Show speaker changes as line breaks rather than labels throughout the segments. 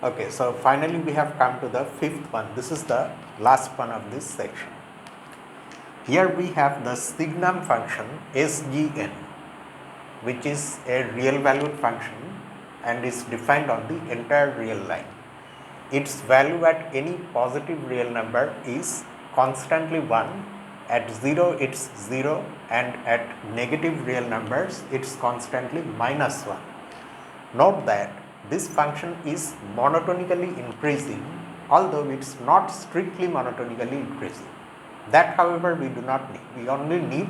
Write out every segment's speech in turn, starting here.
Okay, so finally we have come to the fifth one. This is the last one of this section. Here we have the signum function SGN, which is a real valued function and is defined on the entire real line. Its value at any positive real number is constantly 1, at 0 it's 0, and at negative real numbers it's constantly minus 1. Note that this function is monotonically increasing, although it's not strictly monotonically increasing. That, however, we do not need. We only need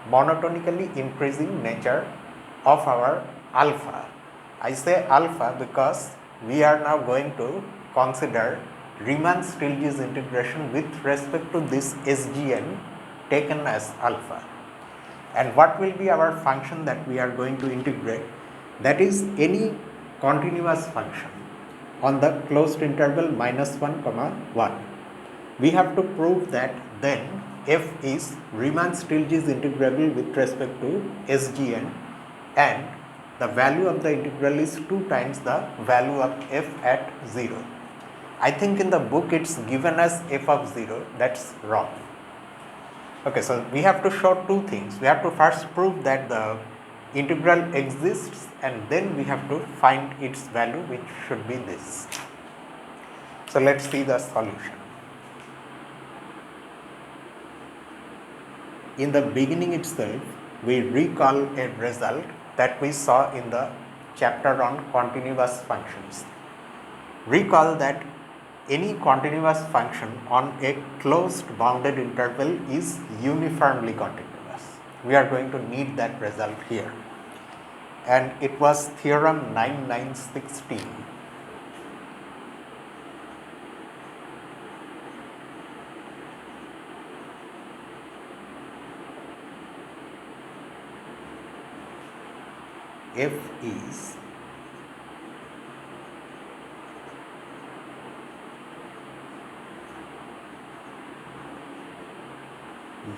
monotonically increasing nature of our alpha. I say alpha because we are now going to consider Riemann-Stieltjes integration with respect to this SGN taken as alpha. And what will be our function that we are going to integrate? That is any continuous function on the closed interval minus 1 comma 1. We have to prove that then f is Riemann-Stieltjes integrable with respect to SGN, and the value of the integral is 2 times the value of f at 0. I think in the book it's given as f of 0, that's wrong. Okay, so we have to show two things. We have to first prove that the integral exists, and then we have to find its value, which should be this. So let's see the solution. In the beginning itself, we recall a result that we saw in the chapter on continuous functions. Recall that any continuous function on a closed bounded interval is uniformly continuous. We are going to need that result here. And it was theorem 9916. F is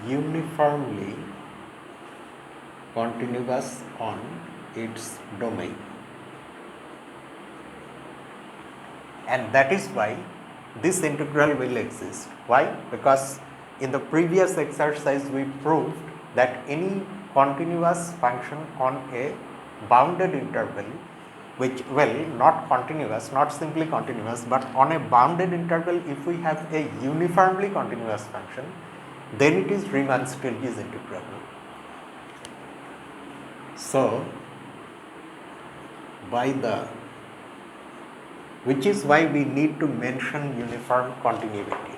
uniformly continuous on its domain, and that is why this integral will exist. Why? Because in the previous exercise we proved that any continuous function on a bounded interval, which, well, not continuous, not simply continuous, but on a bounded interval, if we have a uniformly continuous function, then it is Riemann-Stieltjes integrable. So, which is why we need to mention uniform continuity.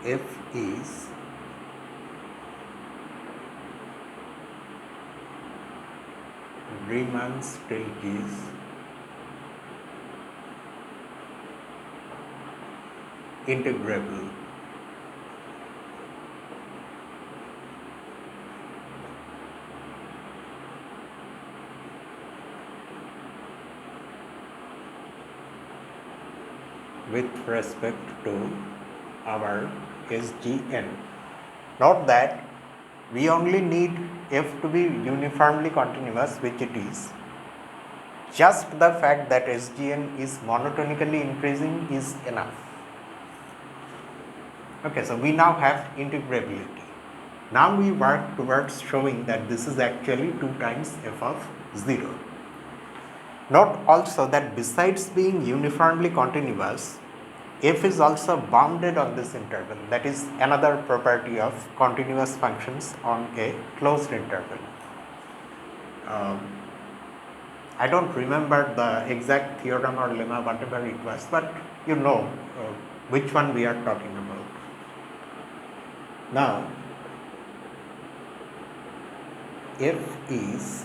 F is Riemann-Stieltjes integrable with respect to our SGN. Note that we only need f to be uniformly continuous, which it is. Just the fact that SGN is monotonically increasing is enough. Okay, so we now have integrability. Now we work towards showing that this is actually 2 times f of 0. Note also that besides being uniformly continuous, f is also bounded on this interval. That is another property of continuous functions on a closed interval. I don't remember the exact theorem or lemma, whatever it was, but you know which one we are talking about. Now, f is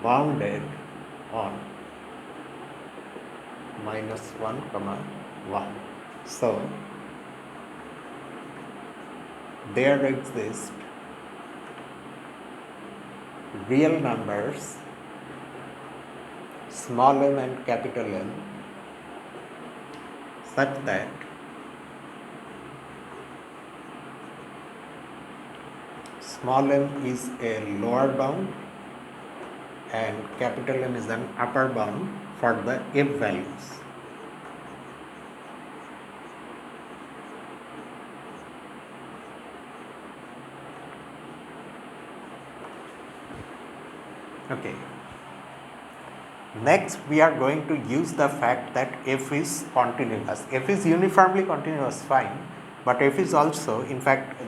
bounded on minus 1 comma 1. So there exist real numbers small m and capital M such that small m is a lower bound and capital M is an upper bound for the f values. Okay. Next, we are going to use the fact that f is continuous. F is uniformly continuous, fine, but f is also, in fact,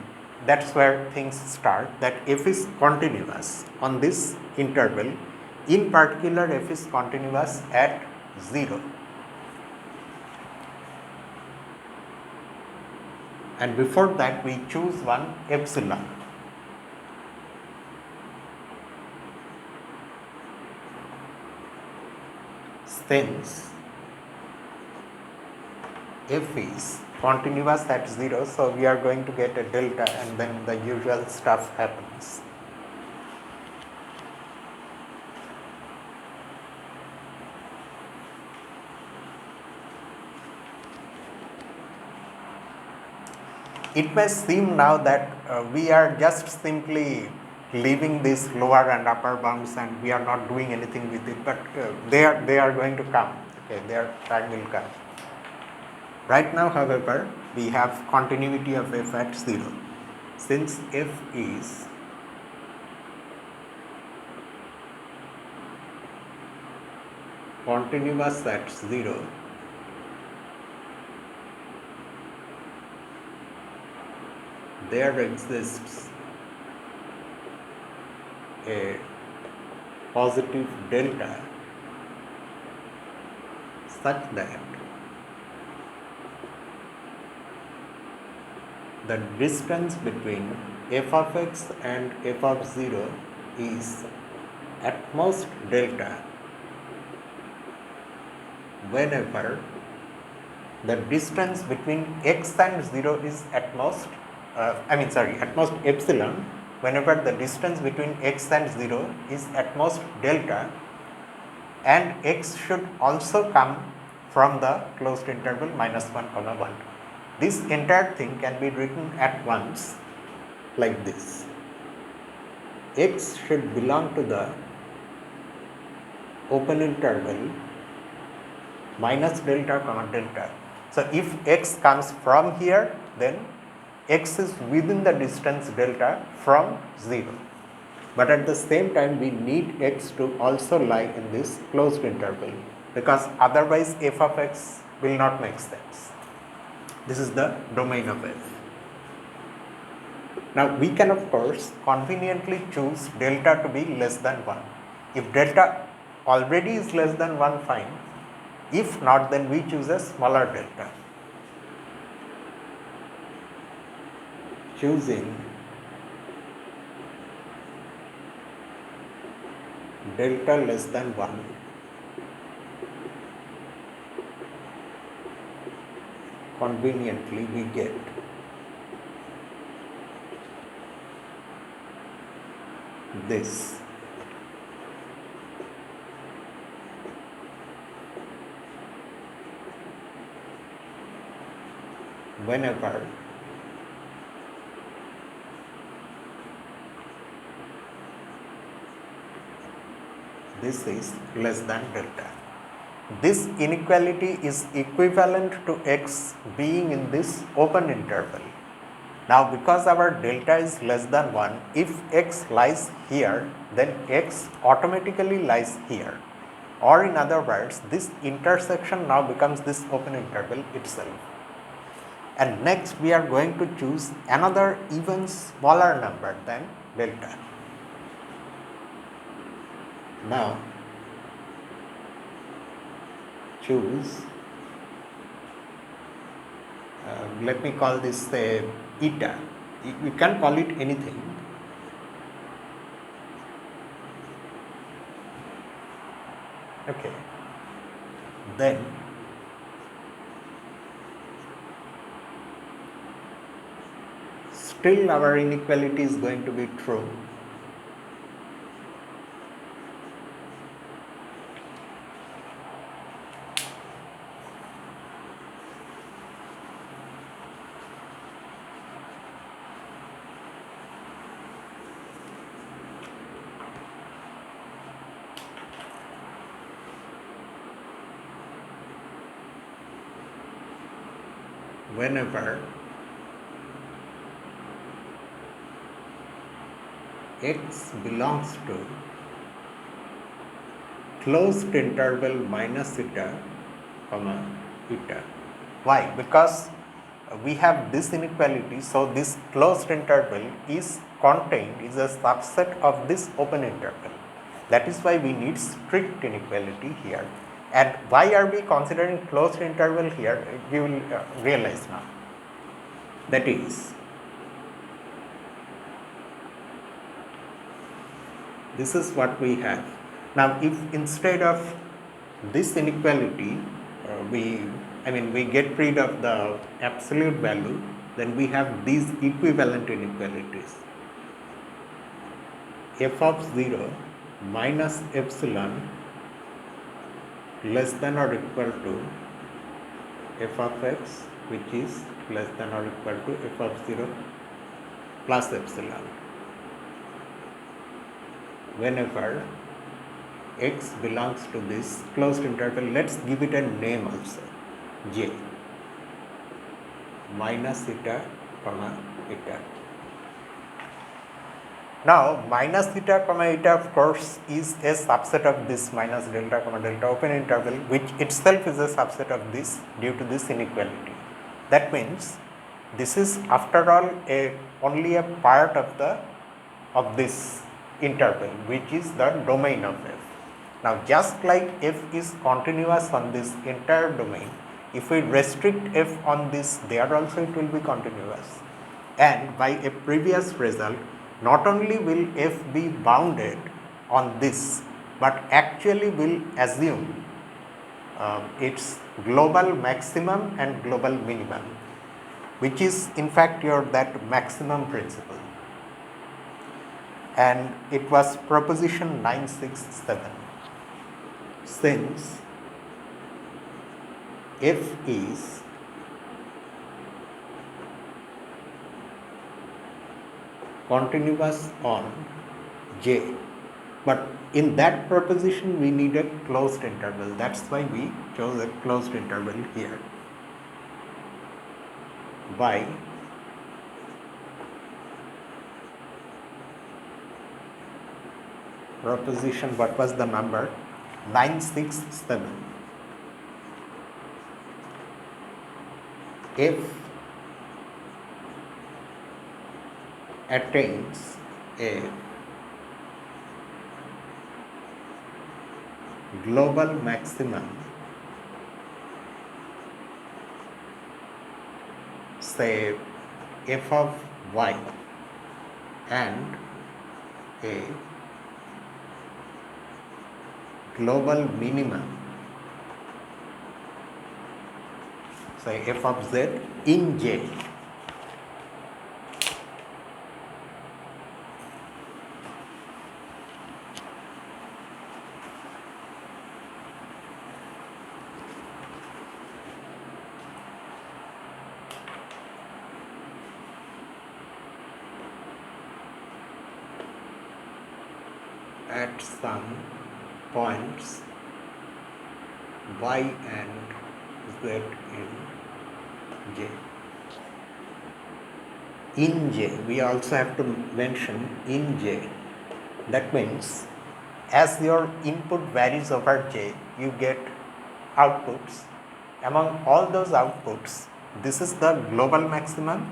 that's where things start, that f is continuous on this interval. In particular, f is continuous at 0. And before that, we choose one epsilon. Since f is continuous at 0, so we are going to get a delta and then the usual stuff happens. It may seem now that we are just simply leaving these lower and upper bounds and we are not doing anything with it, but they are going to come. Okay, their time will come. Right now, however, we have continuity of f at 0. Since f is continuous at 0, there exists a positive delta such that the distance between f of x and f of 0 is at most delta whenever the distance between x and 0 is at most epsilon, whenever the distance between x and 0 is at most delta, and x should also come from the closed interval minus 1 comma 1. This entire thing can be written at once like this. X should belong to the open interval minus delta comma delta. So if x comes from here, then x is within the distance delta from 0. But at the same time, we need x to also lie in this closed interval, because otherwise f of x will not make sense. This is the domain of f. Now we can of course conveniently choose delta to be less than 1. If delta already is less than 1, fine. If not, then we choose a smaller delta. Choosing delta less than 1 conveniently we get this. Whenever this is less than delta. This inequality is equivalent to x being in this open interval. Now because our delta is less than 1, if x lies here, then x automatically lies here. Or in other words, this intersection now becomes this open interval itself. And next we are going to choose another even smaller number than delta. Now choose, let me call this eta. We can call it anything. Okay. Then still our inequality is going to be true. Whenever x belongs to closed interval minus eta comma eta. Why? Because we have this inequality, so this closed interval is a subset of this open interval. That is why we need strict inequality here. And why are we considering closed interval here? We will realize now. That is, this is what we have. Now, if instead of this inequality, we get rid of the absolute value, then we have these equivalent inequalities. F of 0 minus epsilon less than or equal to f of x, which is less than or equal to f of 0 plus epsilon. Whenever x belongs to this closed interval, let's give it a name also, j minus eta comma eta. Now, minus theta comma eta, of course, is a subset of this minus delta comma delta open interval, which itself is a subset of this due to this inequality. That means this is after all only a part of this interval, which is the domain of f. Now, just like f is continuous on this entire domain, if we restrict f on this, there also it will be continuous. And by a previous result, not only will f be bounded on this, but actually will assume its global maximum and global minimum, which is in fact that maximum principle. And it was proposition 967. Since f is continuous on j, but in that proposition we need a closed interval. That's why we chose a closed interval here. By proposition, what was the number? 967. F attains a global maximum, say f of y, and a global minimum, say f of z in j. At some points y and z in j. In j, we also have to mention in j. That means as your input varies over j, you get outputs. Among all those outputs, this is the global maximum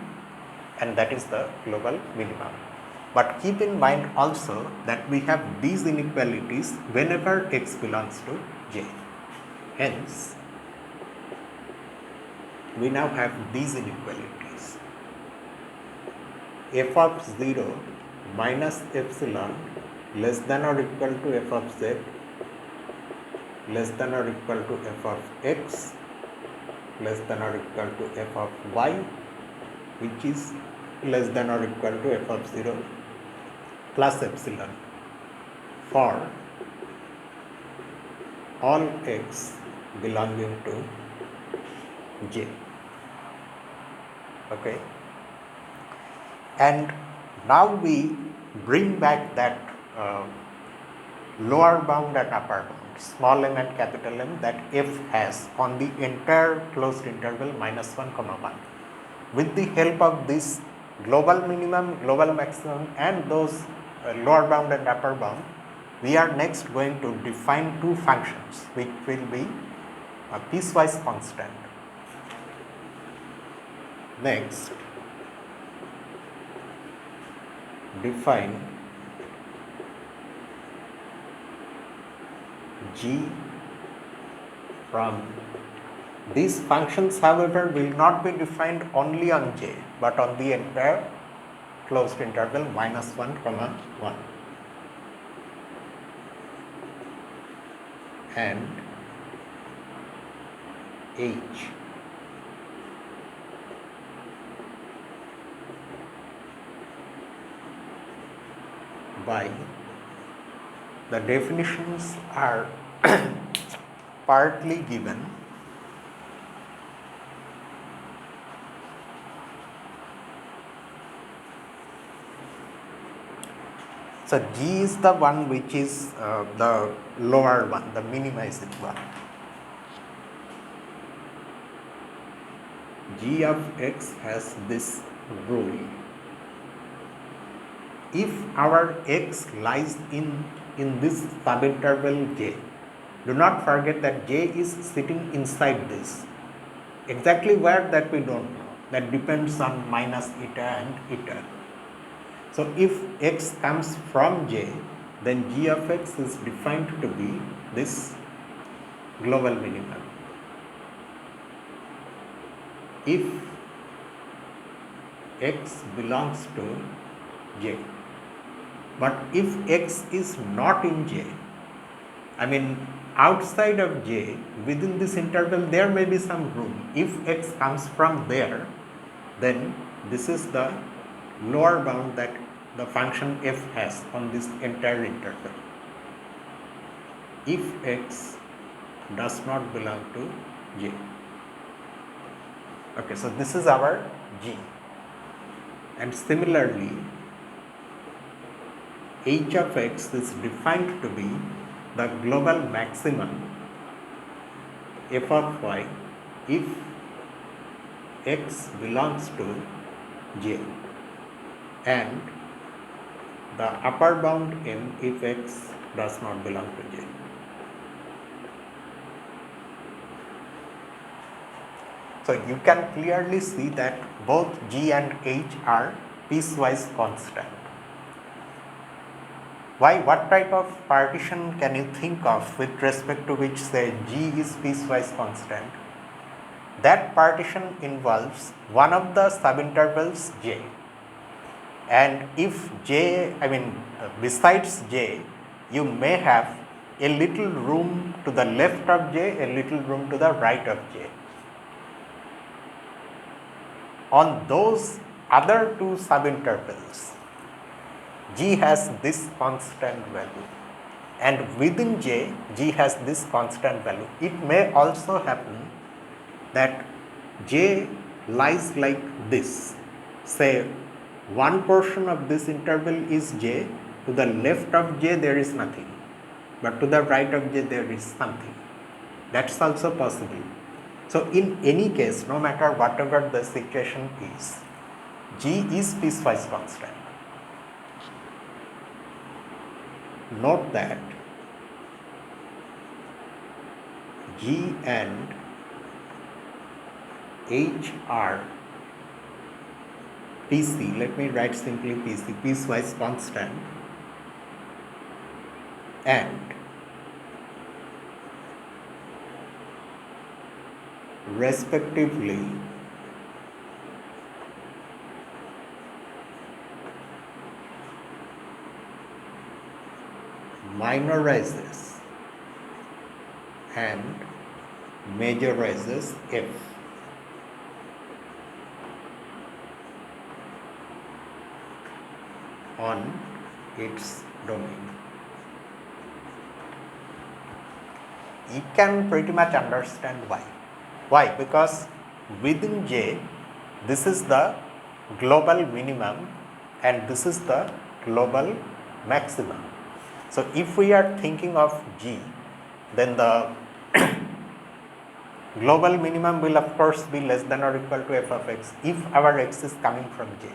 and that is the global minimum. But keep in mind also that we have these inequalities whenever x belongs to j. Hence, we now have these inequalities. F of 0 minus epsilon less than or equal to f of z less than or equal to f of x less than or equal to f of y, which is less than or equal to f of 0 plus epsilon for all x belonging to J. Okay, and now we bring back that lower bound and upper bound, small m and capital M, that f has on the entire closed interval minus 1 comma 1. With the help of this global minimum, global maximum and those lower bound and upper bound, we are next going to define two functions which will be piecewise constant. Next, define G from these functions, however, will not be defined only on J but on the entire closed interval minus 1 comma 1, and H by the definitions are partly given. So G is the one which is the lower one, the minimizing one. G of x has this rule. If our x lies in this subinterval J, do not forget that J is sitting inside this. Exactly where, that we don't know. That depends on minus eta and eta. So if x comes from J, then G of x is defined to be this global minimum. If x belongs to J, but if x is not in J, I mean outside of J, within this interval there may be some room. If x comes from there, then this is the lower bound that the function f has on this entire interval. If x does not belong to J. Okay, so this is our G. And similarly, h of x is defined to be the global maximum f of y if x belongs to J, and the upper bound m if x does not belong to J. So you can clearly see that both G and H are piecewise constant. Why? What type of partition can you think of with respect to which, say, G is piecewise constant? That partition involves one of the subintervals J, and if J, besides J, you may have a little room to the left of J, a little room to the right of J. On those other two subintervals, G has this constant value, and within J, G has this constant value. It may also happen that J lies like this. Say, one portion of this interval is J, to the left of J there is nothing, but to the right of J there is something. That's also possible. So in any case, no matter whatever the situation is, G is piecewise constant. Note that G and H are PC, let me write simply PC, piecewise constant, and respectively minorizes and majorizes F. on its domain. You can pretty much understand why. Why? Because within J, this is the global minimum and this is the global maximum. So if we are thinking of G, then the global minimum will of course be less than or equal to f of x if our x is coming from J.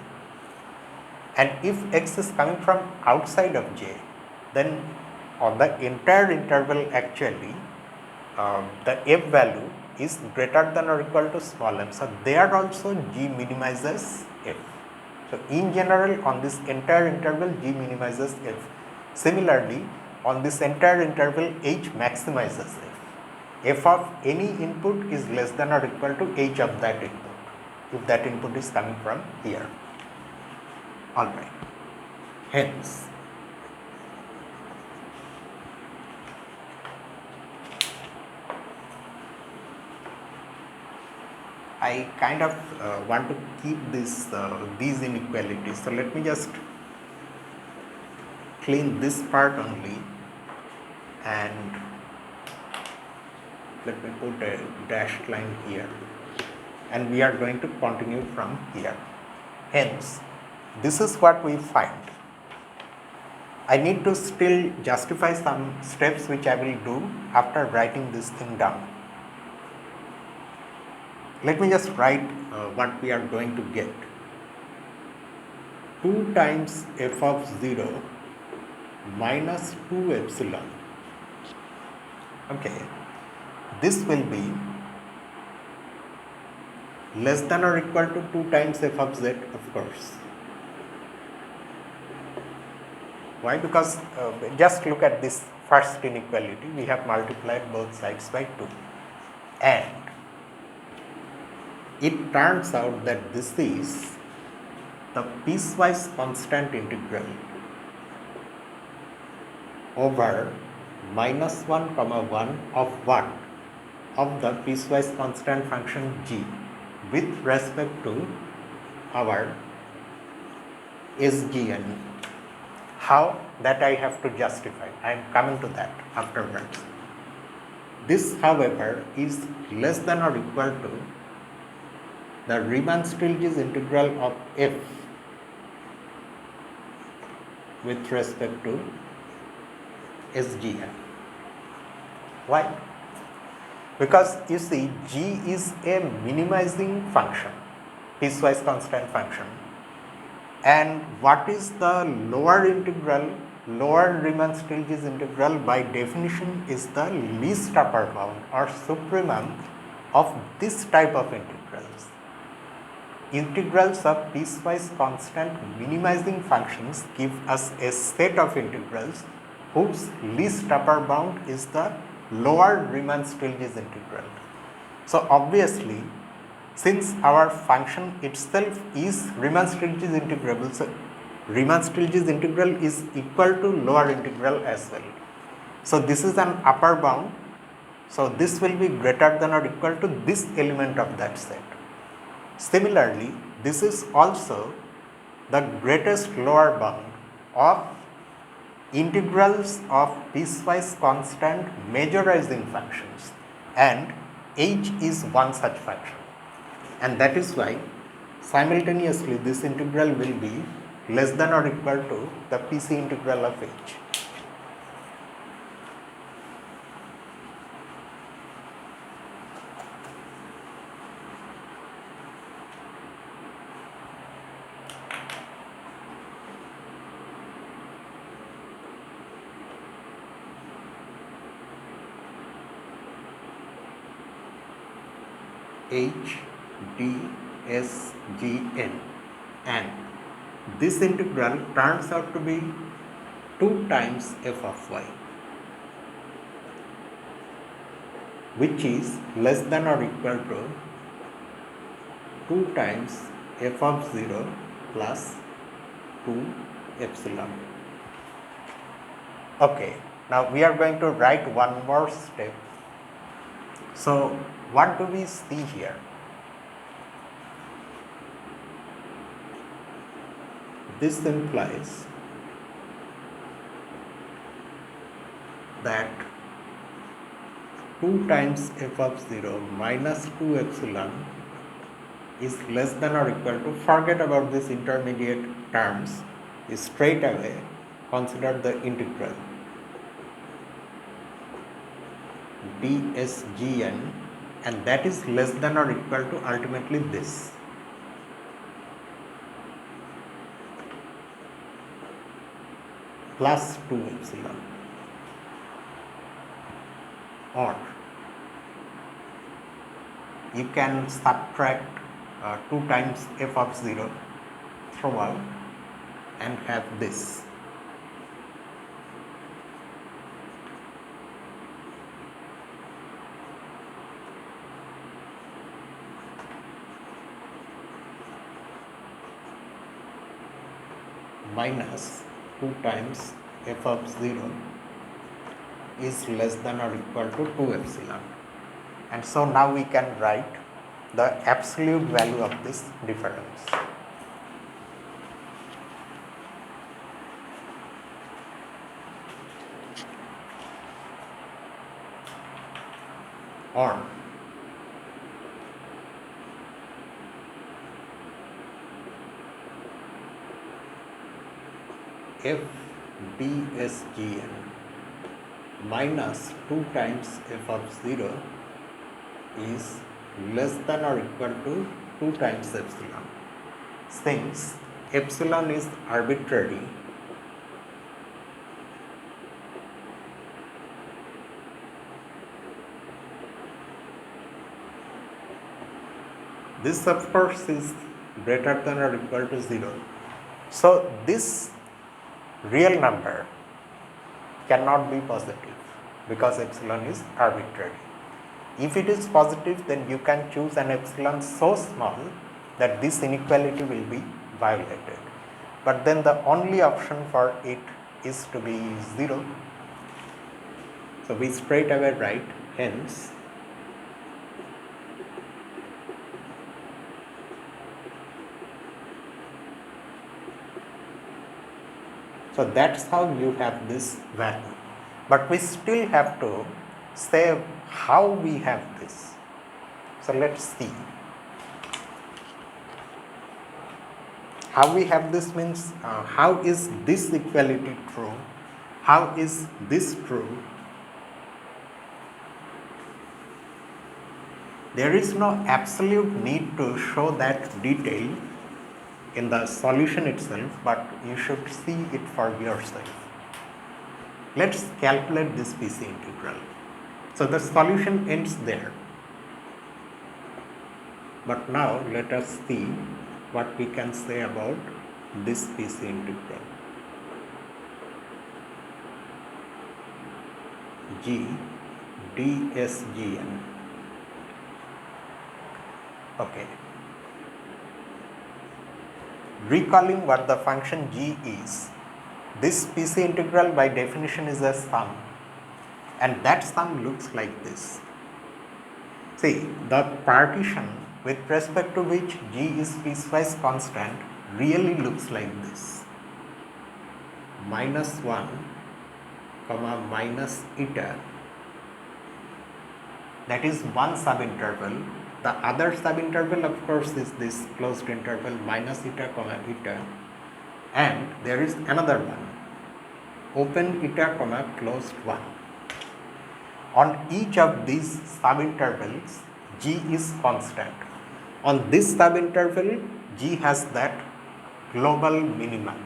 And if x is coming from outside of J, then on the entire interval actually the f value is greater than or equal to small m. So there also G minimizes f. So in general on this entire interval G minimizes f. Similarly on this entire interval H maximizes f. F of any input is less than or equal to H of that input if that input is coming from here. Alright. Hence I kind of want to keep these inequalities. So let me just clean this part only and let me put a dashed line here and we are going to continue from here. Hence, this is what we find. I need to still justify some steps which I will do after writing this thing down. Let me just write what we are going to get. 2 times f of 0 minus 2 epsilon. Okay, this will be less than or equal to 2 times f of z, of course. Why? Because just look at this first inequality, we have multiplied both sides by 2 and it turns out that this is the piecewise constant integral over minus 1 comma 1 of what? Of the piecewise constant function g with respect to our SGN. How? That I have to justify. I am coming to that afterwards. This, however, is less than or equal to the Riemann-Stieltjes integral of f with respect to SGN. Why? Because you see, g is a minimizing function, piecewise constant function, and what is the lower integral, lower Riemann-Stieltjes integral by definition is the least upper bound or supremum of this type of integrals. Integrals of piecewise constant minimizing functions give us a set of integrals whose least upper bound is the lower Riemann-Stieltjes integral. So obviously, since our function itself is Riemann-Stieltjes integrable, so Riemann-Stieltjes integral is equal to lower integral as well. So this is an upper bound, so this will be greater than or equal to this element of that set. Similarly, this is also the greatest lower bound of integrals of piecewise constant majorizing functions, and h is one such function, and that is why simultaneously this integral will be less than or equal to the PC integral of h. H, D, S, G, N, and this integral turns out to be 2 times f of y, which is less than or equal to 2 times f of 0 plus 2 epsilon. Okay, now we are going to write one more step. So what do we see here? This implies that 2 times f of 0 minus 2 epsilon is less than or equal to, forget about these intermediate terms, straight away consider the integral dsgn, and that is less than or equal to ultimately this. Plus 2 epsilon, or you can subtract 2 times f of 0 throughout and have this. Minus 2 times f of 0 is less than or equal to 2 epsilon. And so now we can write the absolute value of this difference. Or f dsgn minus 2 times f of 0 is less than or equal to 2 times epsilon. Since epsilon is arbitrary, this of course is greater than or equal to 0. So this real number cannot be positive because epsilon is arbitrary. If it is positive, then you can choose an epsilon so small that this inequality will be violated. But then the only option for it is to be 0. So we straight away write hence so that's how you have this value. But we still have to say how we have this. So let's see. How we have this means how is this equality true? How is this true? There is no absolute need to show that detail in the solution itself, but you should see it for yourself. Let's calculate this PC integral. So the solution ends there. But now let us see what we can say about this PC integral. G dsgn. Okay. Recalling what the function g is, this PC integral by definition is a sum, and that sum looks like this. See, the partition with respect to which g is piecewise constant really looks like this: minus 1 comma minus eta, that is one subinterval. The other subinterval of course is this closed interval minus eta comma eta, and there is another one, open eta comma closed one. On each of these subintervals g is constant. On this subinterval g has that global minimum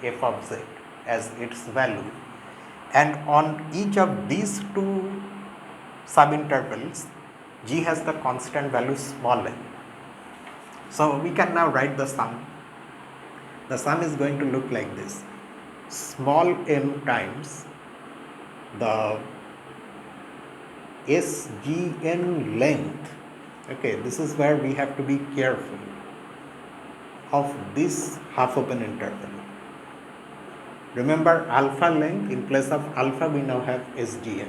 f of z as its value, and on each of these two subintervals g has the constant value small n. So we can now write the sum. The sum is going to look like this: small m times the sgn length. Okay, this is where we have to be careful of this half open interval. Remember, alpha length, in place of alpha we now have sgn,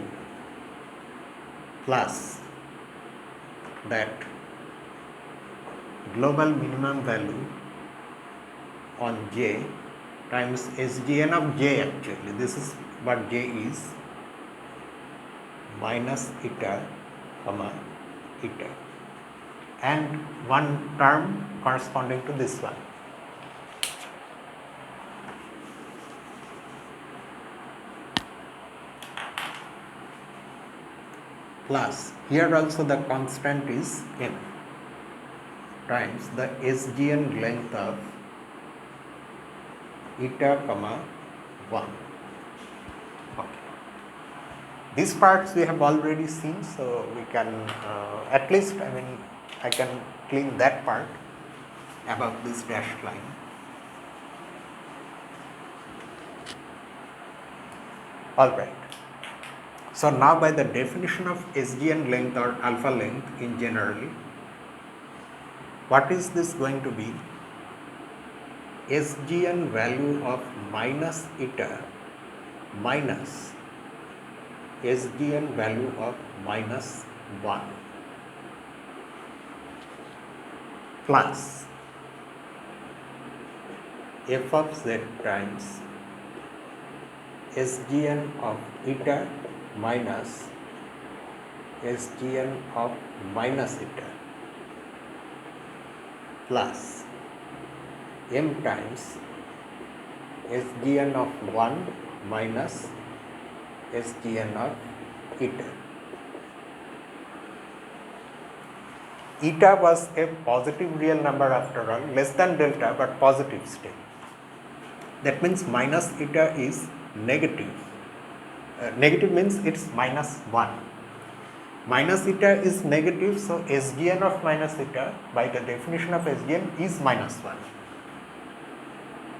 plus that global minimum value on j times sgn of j. Actually this is what j is, minus eta comma eta, and one term corresponding to this one. Plus here also the constant is m times the SGN length of eta comma 1. Okay. These parts we have already seen, so we can at least I can clean that part above this dashed line. Alright. So now by the definition of SGN length or alpha length in general, what is this going to be? SGN value of minus eta minus SGN value of minus 1 plus f of z times SGN of eta minus SGN of minus eta plus m times SGN of 1 minus SGN of eta. Eta was a positive real number after all, less than delta but positive still. That means minus eta is negative. Negative means it's minus 1. Minus eta is negative, so SGN of minus eta by the definition of SGN is minus 1.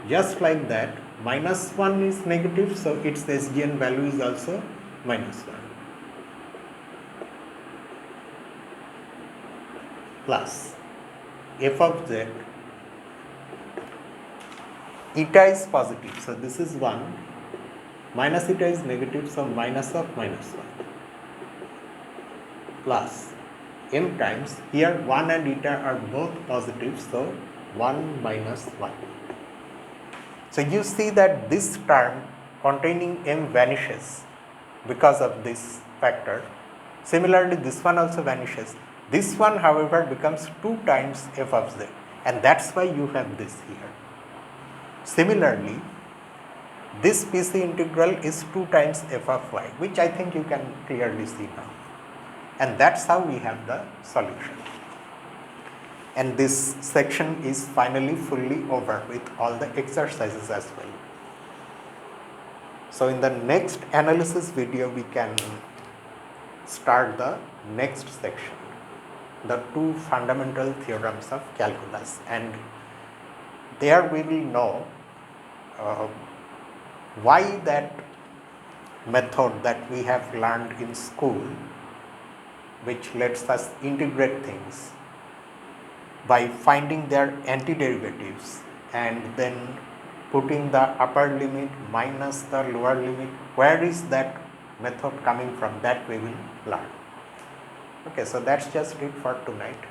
Just like that, minus 1 is negative, so its SGN value is also minus 1. Plus f of z, eta is positive, so this is 1, minus eta is negative, so minus of minus 1, plus m times, here 1 and eta are both positive, so 1 minus 1. So you see that this term containing m vanishes because of this factor. Similarly, this one also vanishes. This one, however, becomes 2 times f of z, and that's why you have this here. Similarly, this PC integral is 2 times f of y, which I think you can clearly see now. And that's how we have the solution. And this section is finally fully over with all the exercises as well. So in the next analysis video, we can start the next section, the 2 fundamental theorems of calculus, and there we will know why that method that we have learned in school, which lets us integrate things by finding their antiderivatives and then putting the upper limit minus the lower limit, where is that method coming from, that we will learn. Okay, so that's just it for tonight.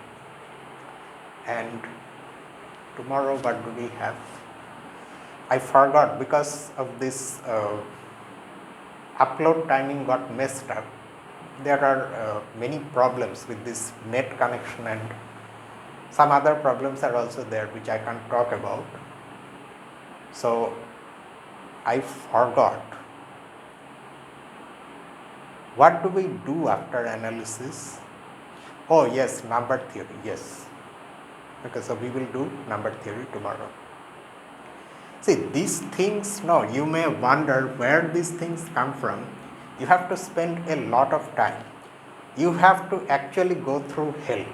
And tomorrow what do we have? I forgot, because of this upload timing got messed up. There are many problems with this net connection, and some other problems are also there which I can't talk about. So I forgot. What do we do after analysis? Oh yes, number theory, yes. Okay, so we will do number theory tomorrow. See, these things, no, you may wonder where these things come from. You have to spend a lot of time. You have to actually go through hell.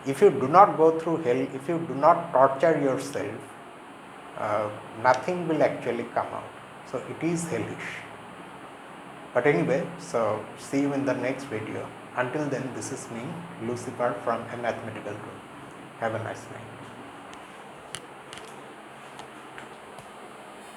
If you do not go through hell, if you do not torture yourself, nothing will actually come out. So it is hellish. But anyway, so see you in the next video. Until then, this is me, Lucifer from A Mathematical Group. Have a nice night.